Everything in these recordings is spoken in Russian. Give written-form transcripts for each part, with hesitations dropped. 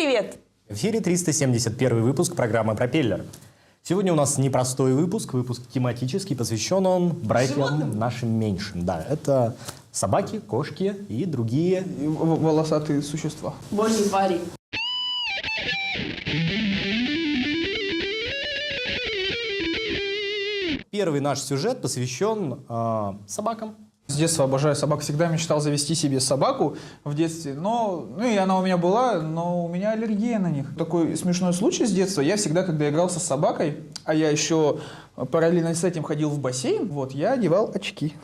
привет! В эфире 371 выпуск программы «Пропеллер». Сегодня у нас непростой выпуск тематический, посвящен он братьям нашим меньшим. Да, это собаки, кошки и другие волосатые существа. Божьи твари. Первый наш сюжет посвящен собакам. С детства обожаю собак, всегда мечтал завести себе собаку в детстве, и она у меня была, но у меня аллергия на них. Такой смешной случай с детства. Я всегда, когда игрался с собакой, а я еще параллельно с этим ходил в бассейн, я одевал очки.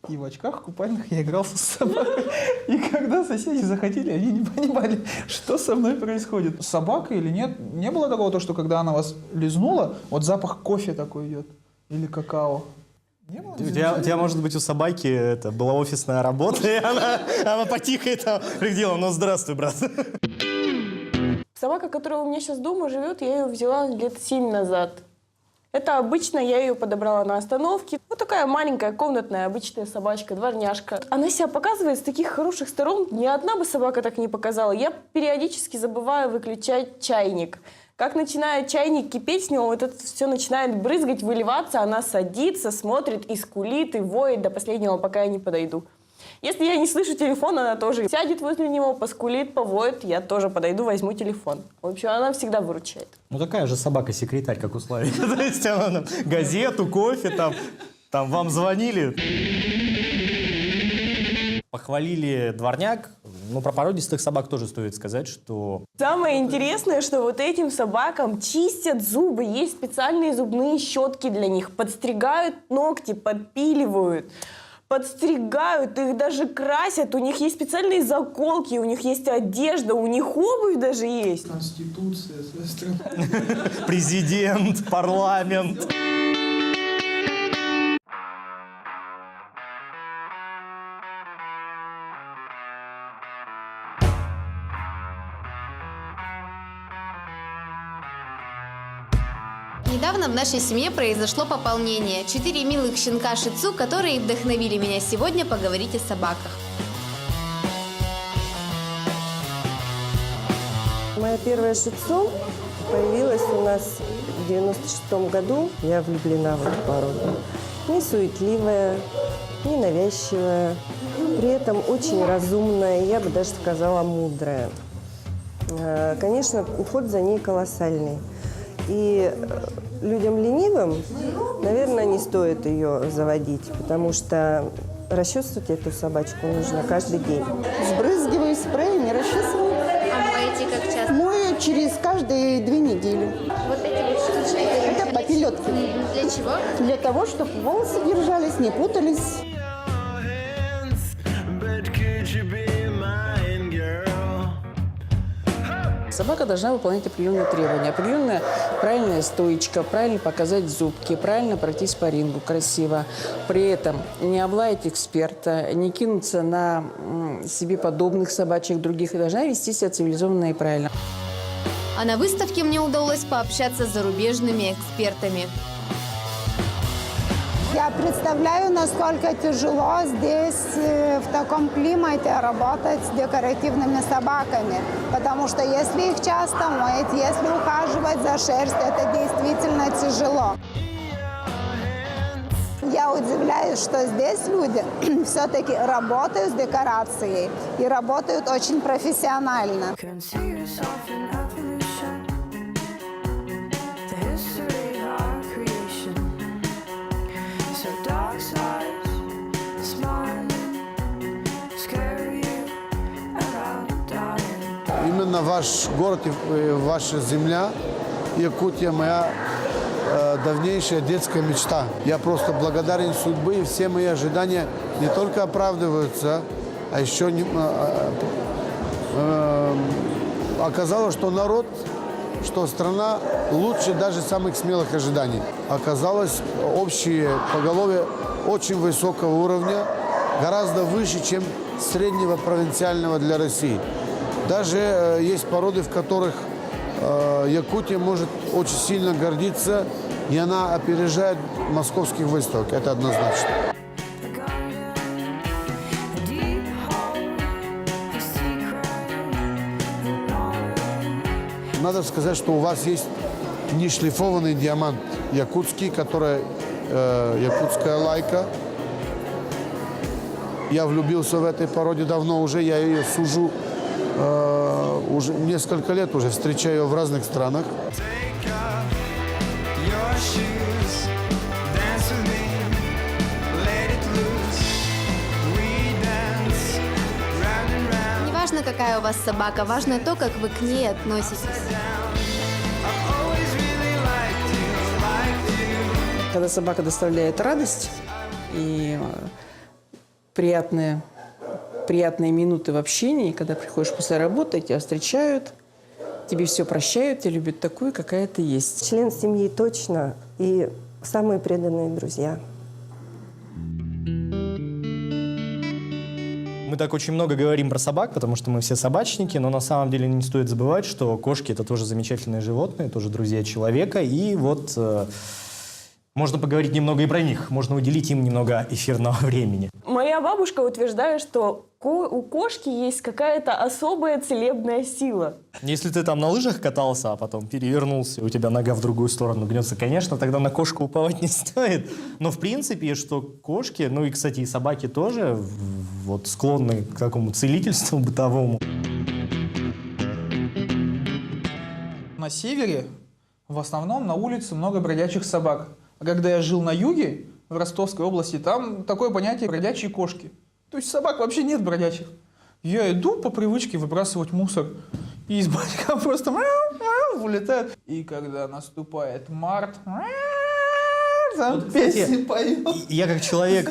И в очках купальных я игрался с собакой. И когда соседи заходили, они не понимали, что со мной происходит. Собака или нет, не было такого, что когда она вас лизнула, запах кофе такой идет. Или какао. У тебя, может быть, у собаки была офисная работа, и она потихо там приходила. Ну, здравствуй, брат. Собака, которая у меня сейчас дома живет, я ее взяла лет 7 назад. Это обычно я ее подобрала на остановке. Такая маленькая, комнатная, обычная собачка, дворняжка. Она себя показывает с таких хороших сторон. Ни одна бы собака так не показала. Я периодически забываю выключать чайник. Как начинает чайник кипеть, с него это все начинает брызгать, выливаться, она садится, смотрит и скулит, и воет до последнего, пока я не подойду. Если я не слышу телефон, она тоже сядет возле него, поскулит, повоет, я тоже подойду, возьму телефон. В общем, она всегда выручает. Такая же собака-секретарь, как у Славика. То есть она газету, кофе, там вам звонили. Похвалили дворняк. Про породистых собак тоже стоит сказать, что... Самое интересное, что этим собакам чистят зубы. Есть специальные зубные щетки для них. Подстригают ногти, подпиливают. Подстригают, их даже красят. У них есть специальные заколки, у них есть одежда, у них обувь даже есть. Конституция, страна. Президент, парламент. Недавно в нашей семье произошло пополнение. 4 милых щенка шицу, которые вдохновили меня сегодня поговорить о собаках. Моя первая шицу появилась у нас в 96-м году. Я влюблена в эту породу. Не суетливая, не навязчивая, при этом очень разумная, я бы даже сказала, мудрая. Конечно, уход за ней колоссальный. И людям ленивым, наверное, не стоит ее заводить, потому что расчесывать эту собачку нужно каждый день. Сбрызгиваю спрей, не расчесываю. А моете как часто? Мою через каждые 2 недели. Эти штучки. Это попелетки. Для чего? Для того, чтобы волосы держались, не путались. Собака должна выполнять определенные требования. Определенная правильная стоечка, правильно показать зубки, правильно пройтись по рингу красиво. При этом не облаять эксперта, не кинуться на себе подобных собачек других. И должна вести себя цивилизованно и правильно. А на выставке мне удалось пообщаться с зарубежными экспертами. Я представляю, насколько тяжело здесь, в таком климате, работать с декоративными собаками. Потому что если их часто мыть, если ухаживать за шерстью, это действительно тяжело. Я удивляюсь, что здесь люди все-таки работают с декорацией и работают очень профессионально. Именно ваш город и ваша земля, Якутия, моя давнейшая детская мечта. Я просто благодарен судьбе, и все мои ожидания не только оправдываются, а еще оказалось, что народ, что страна лучше даже самых смелых ожиданий. Оказалось, общее поголовье очень высокого уровня, гораздо выше, чем среднего провинциального для России. Даже есть породы, в которых Якутия может очень сильно гордиться, и она опережает московских выставок. Это однозначно. надо сказать, что у вас есть нешлифованный диамант якутский, который якутская лайка. Я влюбился в этой породе давно уже, я ее сужу уже несколько лет, уже встречаю ее в разных странах. Не важно, какая у вас собака, важно то, как вы к ней относитесь. Когда собака доставляет радость и приятные минуты в общении, когда приходишь после работы, тебя встречают, тебе все прощают, тебя любят такую, какая ты есть. Член семьи точно и самые преданные друзья. Мы так очень много говорим про собак, потому что мы все собачники, но на самом деле не стоит забывать, что кошки — это тоже замечательные животные, тоже друзья человека, и вот можно поговорить немного и про них, можно уделить им немного эфирного времени. Моя бабушка утверждает, что у кошки есть какая-то особая целебная сила. Если ты там на лыжах катался, а потом перевернулся, и у тебя нога в другую сторону гнется, конечно, тогда на кошку уповать не стоит. Но в принципе, что кошки, ну и, кстати, и собаки тоже вот склонны к такому целительству бытовому. На севере в основном на улице много бродячих собак. А когда я жил на юге, в Ростовской области, там такое понятие бродячие кошки. То есть собак вообще нет бродячих. Я иду по привычке выбрасывать мусор, и из бачка просто вылетают. И когда наступает март, там Вот, кстати, песни поют. Я как человек,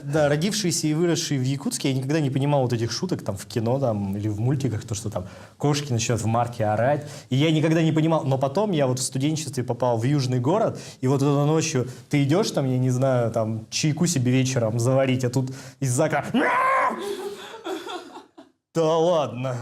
да, родившийся и выросший в Якутске, я никогда не понимал вот этих шуток там в кино там, или в мультиках, то, что там кошки начинают в марте орать. И я никогда не понимал. Но потом я вот в студенчестве попал в южный город, и вот эту ночью ты идешь там, я не знаю, там чайку себе вечером заварить, а тут из-за окна... Да ладно.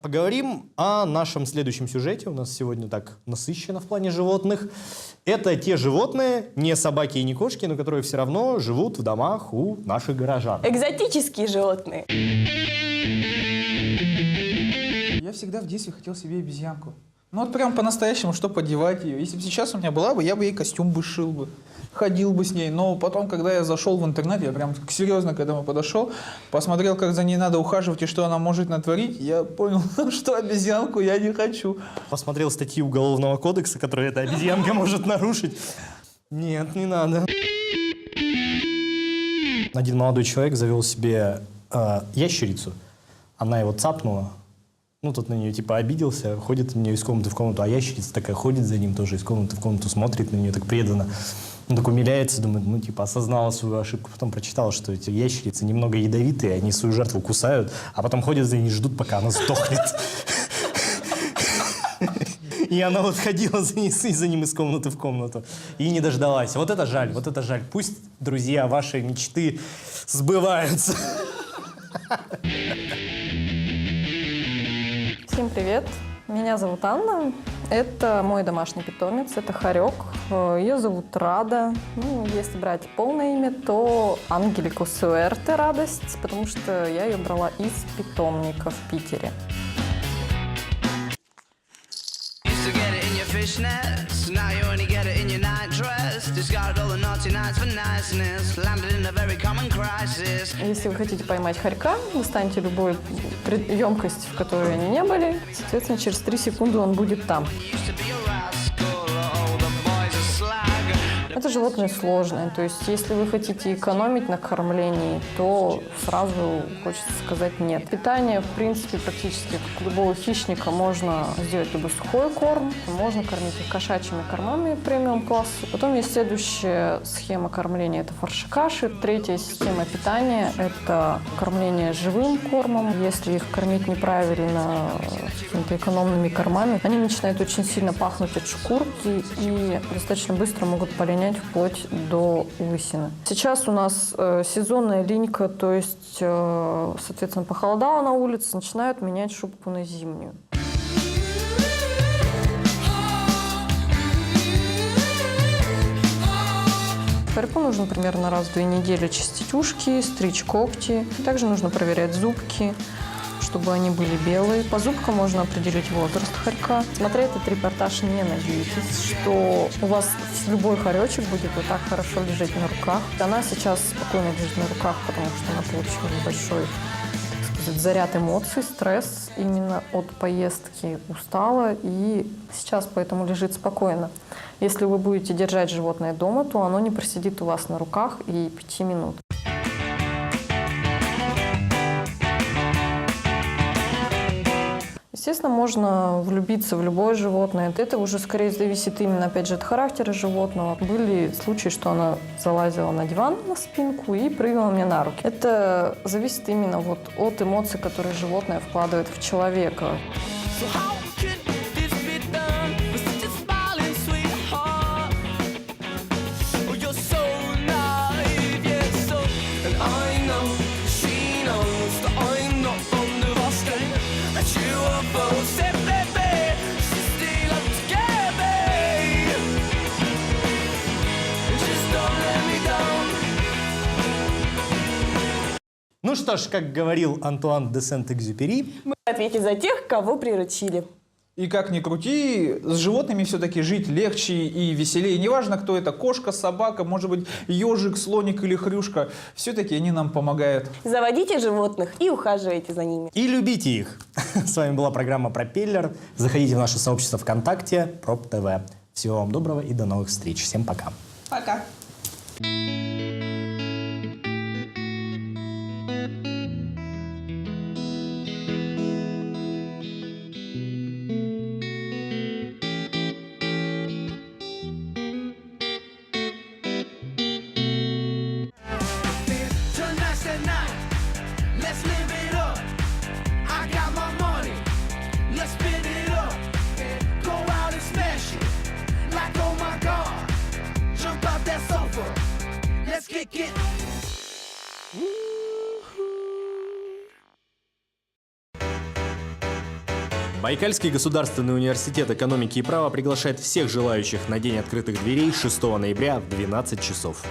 Поговорим о нашем следующем сюжете. У нас сегодня так насыщенно в плане животных. Это те животные, не собаки и не кошки, но которые все равно живут в домах у наших горожан. Экзотические животные. Я всегда в детстве хотел себе обезьянку. Ну вот прям по-настоящему, чтобы одевать ее. Если бы сейчас у меня была бы, я бы ей костюм бы шил бы. Ходил бы с ней. Но потом, когда я зашел в интернет, я прям серьезно к этому подошел, посмотрел, как за ней надо ухаживать и что она может натворить, я понял, что обезьянку я не хочу. Посмотрел статьи Уголовного кодекса, которые эта обезьянка может нарушить. Нет, не надо. Один молодой человек завел себе ящерицу. Она его цапнула. Ну, тот на нее типа обиделся, ходит у нее из комнаты в комнату, а ящерица такая ходит за ним тоже из комнаты в комнату, смотрит на нее так преданно. Он так умиляется, думает, ну, типа, осознала свою ошибку. Потом прочитала, что эти ящерицы немного ядовитые, они свою жертву кусают, а потом ходят за ней и ждут, пока она сдохнет. И она вот ходила за ним из комнаты в комнату и не дождалась. Вот это жаль, вот это жаль. Пусть, друзья, ваши мечты сбываются. Всем привет! Меня зовут Анна. Это мой домашний питомец, это хорек. Ее зовут Рада. Ну, если брать полное имя, то Ангелико Суэрте Радость, потому что я ее брала из питомника в Питере. Если вы хотите поймать хорька, достаньте любую емкость, в которой они не были. Соответственно, через 3 секунды он будет там. Это животные сложные, то есть если вы хотите экономить на кормлении, то сразу хочется сказать нет. Питание, в принципе, практически как у любого хищника можно сделать либо сухой корм, можно кормить их кошачьими кормами премиум класса. Потом есть следующая схема кормления, это фарши каши. Третья система питания – это кормление живым кормом. Если их кормить неправильно какими-то экономными кормами, они начинают очень сильно пахнуть от шкурки и достаточно быстро могут полинять вплоть до лысины. Сейчас у нас сезонная линька, то есть, соответственно, похолодало на улице, начинают менять шубку на зимнюю. Хорьку нужно примерно раз в 2 недели чистить ушки, стричь когти. Также нужно проверять зубки, чтобы они были белые. По зубкам можно определить возраст хорька. Смотря этот репортаж, не надейтесь, что у вас любой хоречек будет вот так хорошо лежать на руках. Она сейчас спокойно лежит на руках, потому что она получила небольшой, так сказать, заряд эмоций, стресс именно от поездки, устала и сейчас поэтому лежит спокойно. Если вы будете держать животное дома, то оно не просидит у вас на руках и 5 минут. Естественно, можно влюбиться в любое животное. Это уже скорее зависит именно, опять же, от характера животного. Были случаи, что она залазила на диван, на спинку и прыгала мне на руки. Это зависит именно вот от эмоций, которые животное вкладывает в человека. Ну что ж, как говорил Антуан де Сент-Экзюпери, Мы ответим за тех, кого приручили. И как ни крути, с животными все-таки жить легче и веселее. Неважно, кто это, кошка, собака, может быть, ежик, слоник или хрюшка. Все-таки они нам помогают. Заводите животных и ухаживайте за ними. и любите их. С вами была программа «Пропеллер». Заходите в наше сообщество ВКонтакте Прop ТВ. Всего вам доброго и до новых встреч. Всем пока. Пока. Байкальский государственный университет экономики и права приглашает всех желающих на День открытых дверей 6 ноября в 12 часов.